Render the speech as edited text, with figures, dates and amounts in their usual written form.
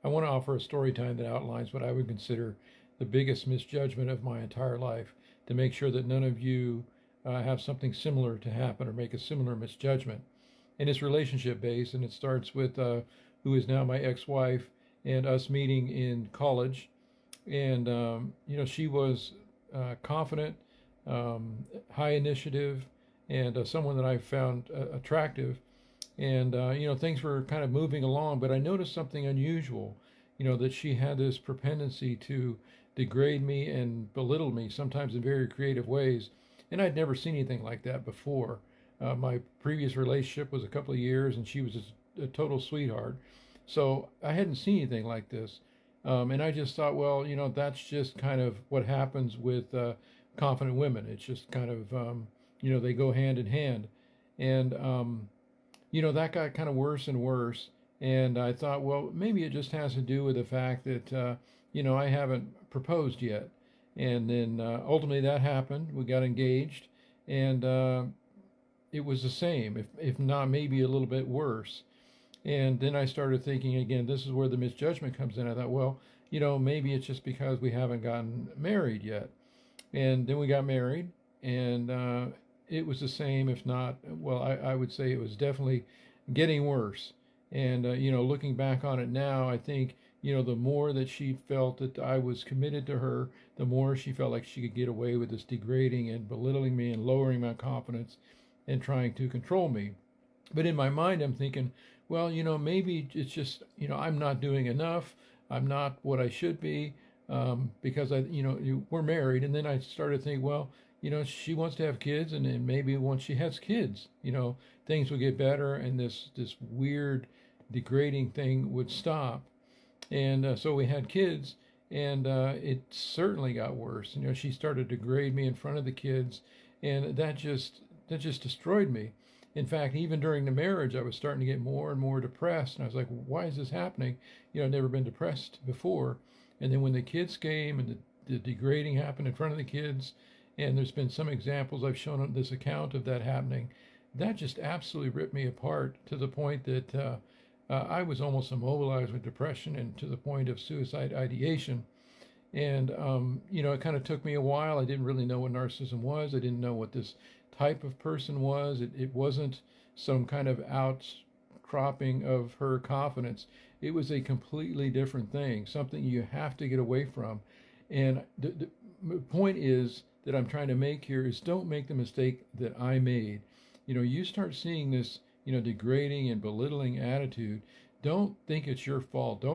I want to offer a story time that outlines what I would consider the biggest misjudgment of my entire life to make sure that none of you have something similar to happen or make a similar misjudgment. And it's relationship based, and it starts with who is now my ex wife and us meeting in college. And, she was confident, high initiative, and someone that I found attractive. And things were kind of moving along, but I noticed something unusual. That she had this propensity to degrade me and belittle me, sometimes in very creative ways. And I'd never seen anything like that before. My previous relationship was a couple of years, and she was a total sweetheart. So I hadn't seen anything like this. And I just thought, well, that's just kind of what happens with confident women. It's just kind of, they go hand in hand. And that got kind of worse and worse. And I thought, well, maybe it just has to do with the fact that, I haven't proposed yet. And then ultimately that happened. We got engaged. And it was the same, if not maybe a little bit worse. And then I started thinking again, this is where the misjudgment comes in. I thought, well, maybe it's just because we haven't gotten married yet. And then we got married, and it was the same, if not, well, I would say it was definitely getting worse. And, looking back on it now, I think, the more that she felt that I was committed to her, the more she felt like she could get away with this degrading and belittling me and lowering my confidence and trying to control me. But in my mind, I'm thinking, well, maybe it's just, I'm not doing enough. I'm not what I should be because we're married. And then I started to think, well, she wants to have kids, and then maybe once she has kids, things will get better, and this weird, degrading thing would stop. And so we had kids, and it certainly got worse. She started to degrade me in front of the kids, and that just destroyed me. In fact, even during the marriage, I was starting to get more and more depressed, and I was like, why is this happening? I've never been depressed before. And then when the kids came and the degrading happened in front of the kids, and there's been some examples I've shown on this account of that happening, that just absolutely ripped me apart to the point that I was almost immobilized with depression and to the point of suicide ideation. And, it kind of took me a while. I didn't really know what narcissism was. I didn't know what this type of person was. It wasn't some kind of outcropping of her confidence. It was a completely different thing, something you have to get away from. And the point is that I'm trying to make here is don't make the mistake that I made. You start seeing this, degrading and belittling attitude. Don't think it's your fault. Don't